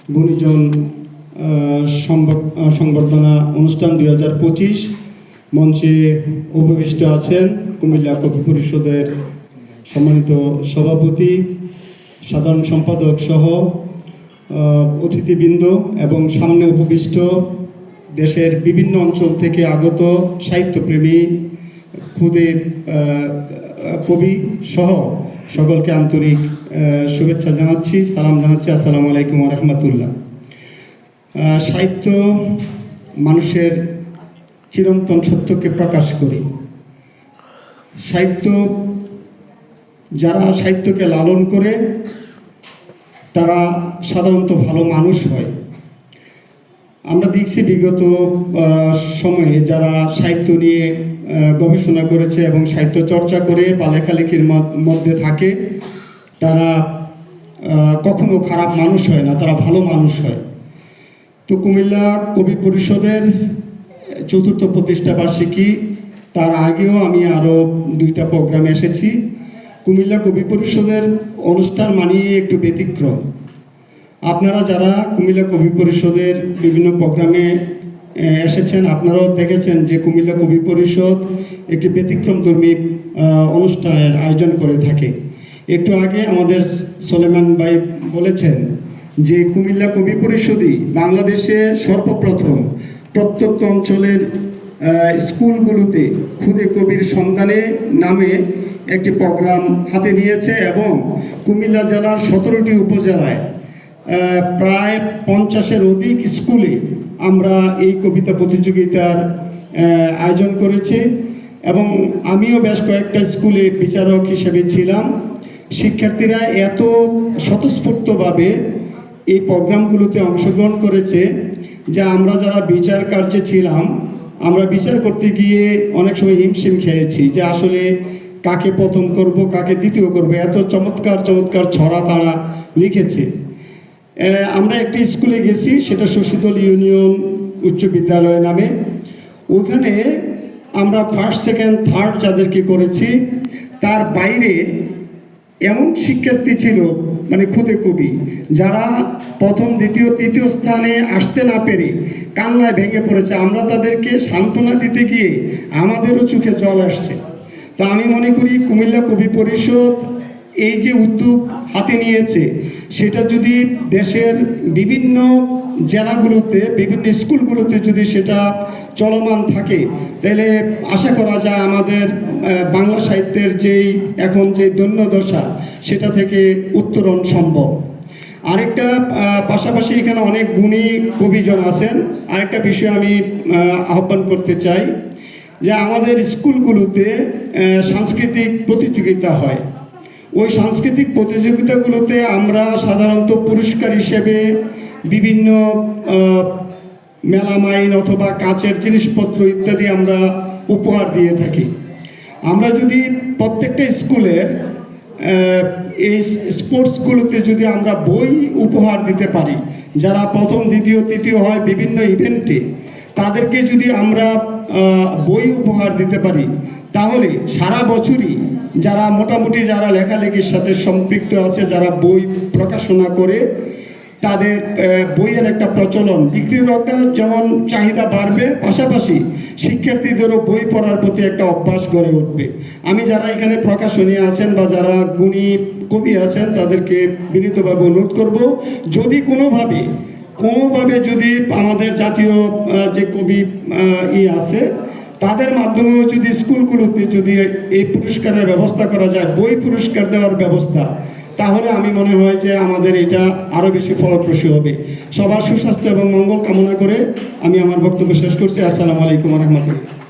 গুণীজন সংবর্ধনা অনুষ্ঠান 2025 মঞ্চে উপবিষ্ট আছেন কুমিল্লা কবি পরিষদের সম্মানিত সভাপতি, সাধারণ সম্পাদক সহ অতিথিবৃন্দ এবং সামনে উপবিষ্ট দেশের বিভিন্ন অঞ্চল থেকে আগত সাহিত্যপ্রেমী, খুদে কবি সহ সকলকে আন্তরিক শুভেচ্ছা জানাচ্ছি, সালাম জানাচ্ছি। আসসালামু আলাইকুম ওয়া রাহমাতুল্লাহ। সাহিত্য মানুষের চিরন্তন সত্যকে প্রকাশ করে। সাহিত্য, যারা সাহিত্যকে লালন করে তারা সাধারণত ভালো মানুষ হয়। আমরা দেখছি বিগত সময়ে যারা সাহিত্য নিয়ে গবেষণা করেছে এবং সাহিত্য চর্চা করে বা লেখালেখির মধ্যে থাকে, তারা কখনো খারাপ মানুষ হয় না, তারা ভালো মানুষ হয়। তো কুমিল্লা কবি পরিষদের 4র্থ প্রতিষ্ঠা বার্ষিকী, তার আগেও আমি আরও 2টা প্রোগ্রামে এসেছি। কুমিল্লা কবি পরিষদের অনুষ্ঠান মানিয়ে একটু ব্যতিক্রম। আপনারা যারা কুমিল্লা কবি পরিষদের বিভিন্ন প্রোগ্রামে এসেছেন, আপনারাও দেখেছেন যে কুমিল্লা কবি পরিষদ একটি ব্যতিক্রমধর্মী অনুষ্ঠানের আয়োজন করে থাকে। একটু আগে আমাদের সোলেমান ভাই বলেছেন যে কুমিল্লা কবি পরিষদই বাংলাদেশে সর্বপ্রথম প্রত্যন্ত অঞ্চলের স্কুলগুলোতে খুদে কবির সন্ধানে নামে একটি প্রোগ্রাম হাতে নিয়েছে এবং কুমিল্লা জেলার 17টি উপজেলায় প্রায় 50-এর অধিক স্কুলে আমরা এই কবিতা প্রতিযোগিতার আয়োজন করেছি এবং আমিও বেশ কয়েকটা স্কুলে বিচারক হিসেবে ছিলাম। শিক্ষার্থীরা এত স্বতঃস্ফূর্তভাবে এই প্রোগ্রামগুলোতে অংশগ্রহণ করেছে যে আমরা যারা বিচার কার্যে ছিলাম, আমরা বিচার করতে গিয়ে অনেক সময় হিমশিম খেয়েছি যে আসলে কাকে প্রথম করব, কাকে দ্বিতীয় করব। এত চমৎকার চমৎকার ছড়া তারা লিখেছে। আমরা একটি স্কুলে গেছি, সেটা শশীদল ইউনিয়ন উচ্চ বিদ্যালয় নামে। ওখানে আমরা ফার্স্ট, সেকেন্ড, থার্ড যাদেরকে করেছি, তার বাইরে এমন শিক্ষার্থী ছিল মানে খুদে কবি, যারা প্রথম, দ্বিতীয়, তৃতীয় স্থানে আসতে না পেরে কান্নায় ভেঙে পড়েছে। আমরা তাদেরকে সান্ত্বনা দিতে গিয়ে আমাদেরও চোখে জল আসছে। তো আমি মনে করি কুমিল্লা কবি পরিষদ এই যে উদ্যোগ হাতে নিয়েছে, সেটা যদি দেশের বিভিন্ন জেলাগুলোতে, বিভিন্ন স্কুলগুলোতে যদি সেটা চলমান থাকে, তাহলে আশা করা যায় আমাদের বাংলা সাহিত্যের যেই এখন যে দৈন্যদশা, সেটা থেকে উত্তরণ সম্ভব। আরেকটা পাশাপাশি এখানে অনেক গুণী কবিজন আছেন। আরেকটা বিষয় আমি আহ্বান করতে চাই যে আমাদের স্কুলগুলোতে সাংস্কৃতিক প্রতিযোগিতা হয়। ওই সাংস্কৃতিক প্রতিযোগিতাগুলোতে আমরা সাধারণত পুরস্কার হিসেবে বিভিন্ন মেলামাইন অথবা কাচের জিনিসপত্র ইত্যাদি আমরা উপহার দিয়ে থাকি। আমরা যদি প্রত্যেকটা স্কুলের এই স্পোর্টসগুলোতে যদি আমরা বই উপহার দিতে পারি, যারা প্রথম, দ্বিতীয়, তৃতীয় হয় বিভিন্ন ইভেন্টে, তাদেরকে যদি আমরা বই উপহার দিতে পারি, তাহলে সারা বছরই যারা মোটামুটি যারা লেখালেখির সাথে সম্পৃক্ত আছে, যারা বই প্রকাশনা করে, তাদের বইয়ের একটা প্রচলন, বিক্রির একটা যেমন চাহিদা বাড়বে, পাশাপাশি শিক্ষার্থীদেরও বই পড়ার প্রতি একটা অভ্যাস গড়ে উঠবে। আমি যারা এখানে প্রকাশনী আছেন বা যারা গুণী কবি আছেন, তাদেরকে বিনীতভাবে অনুরোধ করব, যদি কোনোভাবে যদি আমাদের জাতীয় যে কবি আছে, তাদের মাধ্যমেও যদি স্কুলগুলোতে যদি এই পুরস্কারের ব্যবস্থা করা যায়, বই পুরস্কার দেওয়ার ব্যবস্থা, তাহলে আমি মনে হয় যে আমাদের এটা আরও বেশি ফলপ্রসূ হবে। সবার সুস্বাস্থ্য এবং মঙ্গল কামনা করে আমি আমার বক্তব্য শেষ করছি। আসসালামু আলাইকুম ওয়া রাহমাতুল্লাহ।